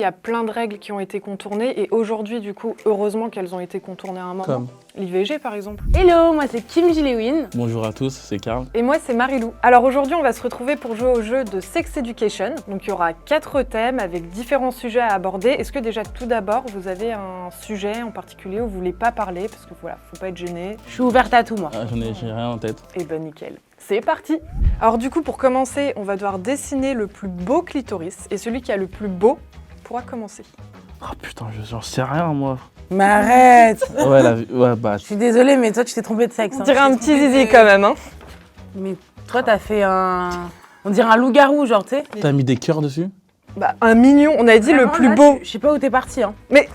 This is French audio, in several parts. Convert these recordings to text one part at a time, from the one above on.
Il y a plein de règles qui ont été contournées et aujourd'hui, du coup, heureusement qu'elles ont été contournées à un moment. Comme l'IVG, par exemple. Hello, moi c'est Kim Gilewin. Bonjour à tous, c'est Karl. Et moi, c'est Marilou. Alors aujourd'hui, on va se retrouver pour jouer au jeu de Sex Education. Donc il y aura 4 thèmes avec différents sujets à aborder. Est-ce que déjà, tout d'abord, vous avez un sujet en particulier où vous voulez pas parler? Parce que voilà, faut pas être gêné. Je suis ouverte à tout, moi. J'ai rien en tête. Et ben nickel. C'est parti. Alors du coup, pour commencer, on va devoir dessiner le plus beau clitoris. Et celui qui a le plus beau pourra commencer. Oh putain, j'en sais rien moi. Mais arrête. Ouais, bah. Je suis désolée, mais toi tu t'es trompée de sexe. On dirait un petit zizi quand même, hein. Mais toi t'as fait un... On dirait un loup-garou, genre, tu sais. T'as mis des cœurs dessus? Bah, un mignon, on a dit le Vraiment, plus là, beau. Je sais pas où t'es parti, hein. Mais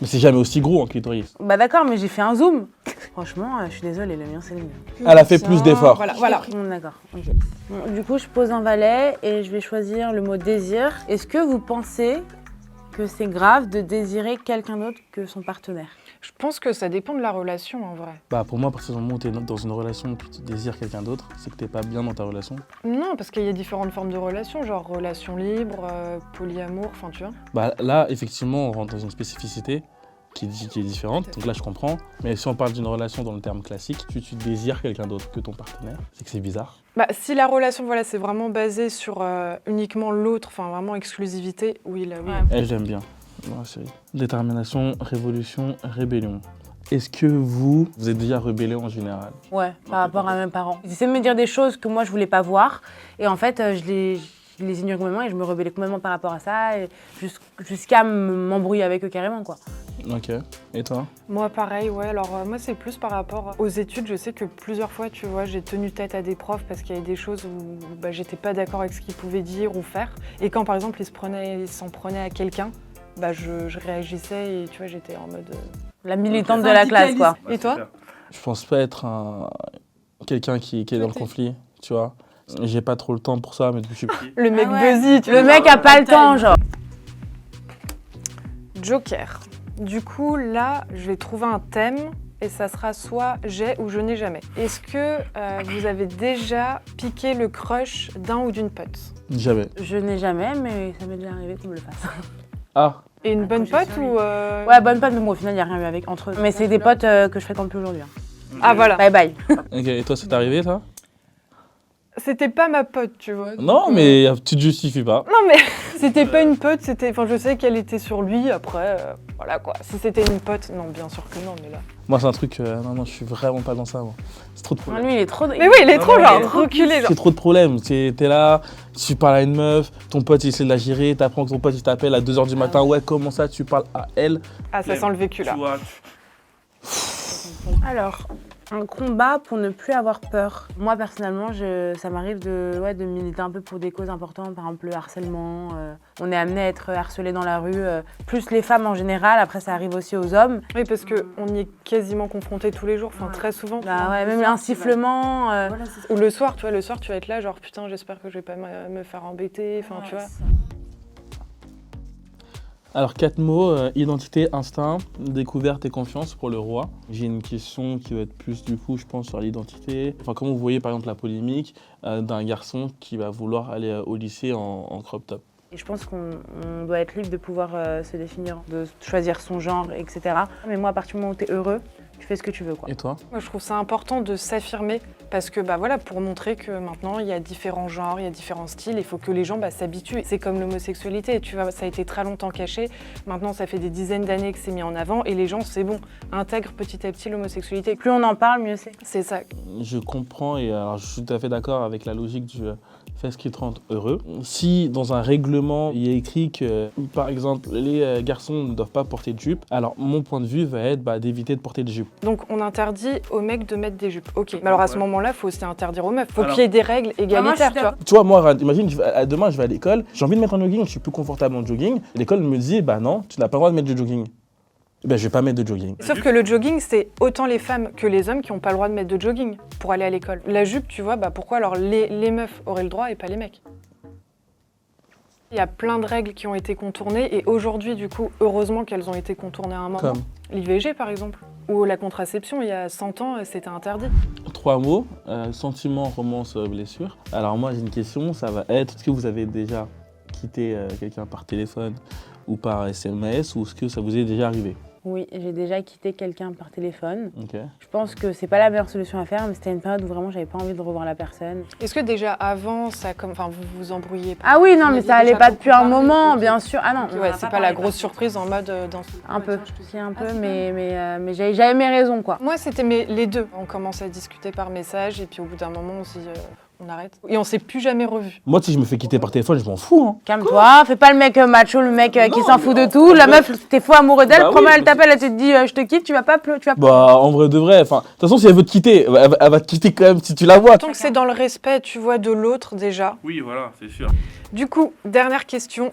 c'est jamais aussi gros en clitoris. Bah d'accord, mais j'ai fait un zoom. Franchement, je suis désolée, le mien c'est le mien. Elle a fait plus d'efforts. Voilà. D'accord, ok. Bon, du coup, je pose un valet et je vais choisir le mot désir. Est-ce que vous pensez que c'est grave de désirer quelqu'un d'autre que son partenaire? Je pense que ça dépend de la relation en vrai. Bah pour moi, à partir du moment où t'es dans une relation et que tu désires quelqu'un d'autre, c'est que t'es pas bien dans ta relation. Non, parce qu'il y a différentes formes de relations, genre relation libre, polyamour, enfin tu vois. Bah là, effectivement, on rentre dans une spécificité qui est différente, donc là je comprends. Mais si on parle d'une relation dans le terme classique, tu désires quelqu'un d'autre que ton partenaire, c'est que c'est bizarre. Bah, si la relation, voilà, c'est vraiment basé sur uniquement l'autre, enfin vraiment exclusivité, oui, là, oui. Ouais. Et j'aime bien. Ouais, chérie. Détermination, révolution, rébellion. Est-ce que vous êtes déjà rebellé en général? Ouais, par rapport à mes parents. Ils essaient de me dire des choses que moi je voulais pas voir. Et en fait, je les ignore complètement et je me rebellais complètement par rapport à ça. Et jusqu'à m'embrouiller avec eux carrément, quoi. Ok. Et toi? Moi, pareil, ouais. Alors, moi, c'est plus par rapport aux études. Je sais que plusieurs fois, tu vois, j'ai tenu tête à des profs parce qu'il y avait des choses où bah, j'étais pas d'accord avec ce qu'ils pouvaient dire ou faire. Et quand, par exemple, ils s'en prenaient à quelqu'un, bah, je réagissais et tu vois, j'étais en mode... La militante de la classe, quoi. Et toi? Je pense pas être quelqu'un qui est dans le conflit, tu vois. J'ai pas trop le temps pour ça, mais depuis que je suis petit. Le mec ouais. buzzy, tu Le vois. mec a pas le temps, genre. Joker. Du coup, là, je vais trouver un thème et ça sera soit j'ai ou je n'ai jamais. Est-ce que vous avez déjà piqué le crush d'un ou d'une pote? Jamais. Je n'ai jamais, mais ça m'est déjà arrivé qu'on me le fasse. Ah, Et une bonne pote ou... Ouais, bonne pote, mais bon, au final, il n'y a rien eu avec entre eux. Mais c'est des potes que je fréquente plus aujourd'hui. Hein. Ah voilà. Bye bye. ok. Et toi, c'est arrivé, ça? C'était pas ma pote, tu vois. Non, mais tu te justifies pas. Non mais c'était pas une pote, c'était... Enfin, je sais qu'elle était sur lui, après, voilà quoi. Si c'était une pote, non, bien sûr que non, mais là... Moi, c'est un truc... non, je suis vraiment pas dans ça, moi. C'est trop de problèmes. Lui, il est trop... Mais oui, il est Non, trop, non, genre, mais- reculé, genre. C'est trop de problèmes. T'es là, tu parles à une meuf, ton pote il essaie de la gérer, t'apprends que ton pote il t'appelle à 2h du matin. Ouais, comment ça, tu parles à elle? Ah, ça sent le vécu, là. Alors, un combat pour ne plus avoir peur. Moi, personnellement, ça m'arrive de militer un peu pour des causes importantes, par exemple le harcèlement. On est amené à être harcelé dans la rue, plus les femmes en général, après ça arrive aussi aux hommes. Oui, parce qu'on y est quasiment confronté tous les jours, enfin très souvent. Bah ouais, même un sifflement. Ou le soir, tu vois, le soir tu vas être là, genre putain, j'espère que je vais pas me faire embêter, enfin tu vois. Alors, 4 mots, identité, instinct, découverte et confiance pour le roi. J'ai une question qui va être plus du coup, je pense, sur l'identité. Enfin, comment vous voyez par exemple la polémique d'un garçon qui va vouloir aller au lycée en crop top? Et je pense qu'on doit être libre de pouvoir se définir, de choisir son genre, etc. Mais moi, à partir du moment où tu es heureux, tu fais ce que tu veux, quoi. Et toi? Moi je trouve ça important de s'affirmer parce que bah voilà, pour montrer que maintenant il y a différents genres, il y a différents styles, il faut que les gens s'habituent. C'est comme l'homosexualité, tu vois, ça a été très longtemps caché. Maintenant ça fait des dizaines d'années que c'est mis en avant et les gens, c'est bon, intègrent petit à petit l'homosexualité. Plus on en parle, mieux c'est. C'est ça. Je comprends et alors, je suis tout à fait d'accord avec la logique du fais ce qui te rend heureux. Si dans un règlement il y a écrit que par exemple les garçons ne doivent pas porter de jupe, alors mon point de vue va être d'éviter de porter de jupe. Donc on interdit aux mecs de mettre des jupes. Ok. Mais alors à ce moment-là, il faut aussi interdire aux meufs. Faut qu'il y ait des règles égalitaires, tu vois. Tu vois, moi, imagine, demain je vais à l'école, j'ai envie de mettre un jogging, je suis plus confortable en jogging. L'école me dit, bah non, tu n'as pas le droit de mettre de jogging. Ben je vais pas mettre de jogging. Sauf que le jogging, c'est autant les femmes que les hommes qui n'ont pas le droit de mettre de jogging pour aller à l'école. La jupe, tu vois, pourquoi alors les meufs auraient le droit et pas les mecs? Il y a plein de règles qui ont été contournées et aujourd'hui, du coup, heureusement qu'elles ont été contournées à un moment. Comme L'IVG, par exemple. Ou la contraception, il y a 100 ans, c'était interdit. 3 mots, sentiment, romance, blessure. Alors moi j'ai une question, ça va être, est-ce que vous avez déjà quitté quelqu'un par téléphone ou par SMS ou est-ce que ça vous est déjà arrivé? Oui, j'ai déjà quitté quelqu'un par téléphone. Ok. Je pense que c'est pas la meilleure solution à faire, mais c'était une période où vraiment j'avais pas envie de revoir la personne. Est-ce que déjà avant, vous vous embrouillez pas? Ah oui, non, mais Vous ça aviez allait déjà pas depuis un beaucoup moment, parlé? bien sûr. Ah non, on en Ouais, a c'est pas pas la parlé, grosse surprise en mode dans Un peu, si un peu, mais j'avais mes raisons, quoi. Moi, c'était les deux. On commence à discuter par message et puis au bout d'un moment, on se dit on arrête. Et on s'est plus jamais revus. Moi, si je me fais quitter par téléphone, je m'en fous. Hein. Calme-toi, fais pas le mec macho, le mec qui s'en fout de tout. La meuf, t'es fou amoureux d'elle, Bah oui, comment elle t'appelle, elle te dit je te quitte, tu vas pas pleurer, Bah, en vrai de vrai, enfin, de toute façon, si elle veut te quitter, elle va te quitter quand même si tu la vois. Tant que c'est dans le respect, tu vois, de l'autre déjà. Oui, voilà, c'est sûr. Du coup, dernière question.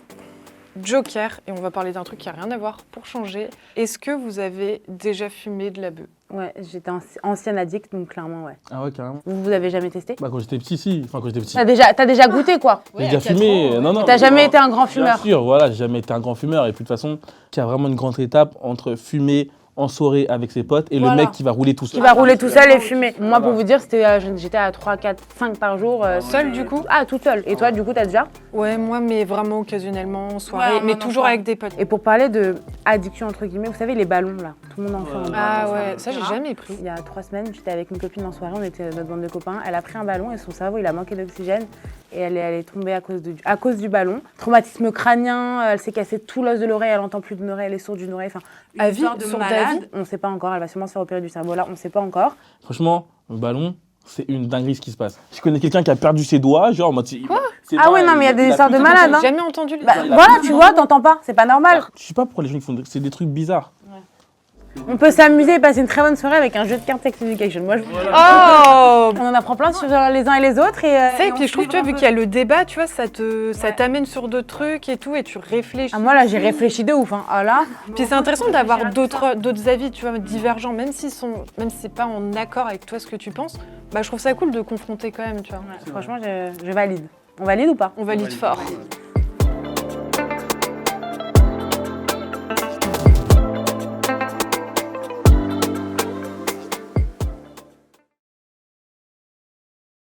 Joker, et on va parler d'un truc qui a rien à voir pour changer. Est-ce que vous avez déjà fumé de la beuh? Ouais, j'étais ancienne addict, donc clairement, ouais. Ah ouais, carrément. Vous avez jamais testé? Bah, quand j'étais petit, si. Enfin, quand j'étais petit. T'as déjà goûté, quoi? J'ai déjà fumé. Non, non. T'as jamais été un grand Bien fumeur? sûr, voilà, j'ai jamais été un grand fumeur. Et puis de toute façon, il y a vraiment une grande étape entre fumer en soirée avec ses potes et Voilà. le mec qui va rouler tout seul. Qui va rouler tout seul et fumer. Moi, pour Voilà. vous dire, j'étais à 3, 4, 5 par jour. Seule, du coup? Ah, toute seule. Et toi, du coup, t'as déjà? Ouais, moi, mais vraiment occasionnellement, en soirée, Ouais, mais non, toujours non, avec des potes. Et pour parler de addiction, entre guillemets, vous savez, les ballons, là. Tout le monde en fait un Ah ballon. ouais, ça, j'ai jamais pris. Il y a 3 semaines, j'étais avec une copine en soirée, on était notre bande de copains. Elle a pris un ballon et son cerveau, il a manqué d'oxygène. Et elle est tombée à cause du ballon. Traumatisme crânien, elle s'est cassée tout l'os de l'oreille, elle entend plus d'une oreille, elle est sourde d'une oreille. Enfin, À vie, histoire de sourde à malade. vie. On ne sait pas encore, elle va sûrement se faire opérer du cerveau là, on ne sait pas encore. Franchement, le ballon, c'est une dinguerie ce qui se passe. Je connais quelqu'un qui a perdu ses doigts, genre en mode. Ah ouais, non, mais il y a des histoires de malades, hein. J'ai jamais entendu. Bah, voilà, tu vois, t'entends pas, c'est pas normal. Je sais pas pourquoi les gens qui font. C'est des trucs bizarres. On peut s'amuser et passer une très bonne soirée avec un jeu de cartes Sex Education. Moi, Oh on en apprend plein sur les uns et les autres. ça, et puis je trouve, tu vois, vu qu'il y a le débat, tu vois, ça t'amène sur d'autres trucs et tout, et tu réfléchis. Ah, moi là, j'ai réfléchi de ouf. Hein. Ah là, Puis c'est intéressant d'avoir d'autres avis, tu vois, divergents, même si c'est pas en accord avec toi ce que tu penses. Bah, je trouve ça cool de confronter quand même, tu vois. franchement, je valide. On valide ou pas? On valide fort.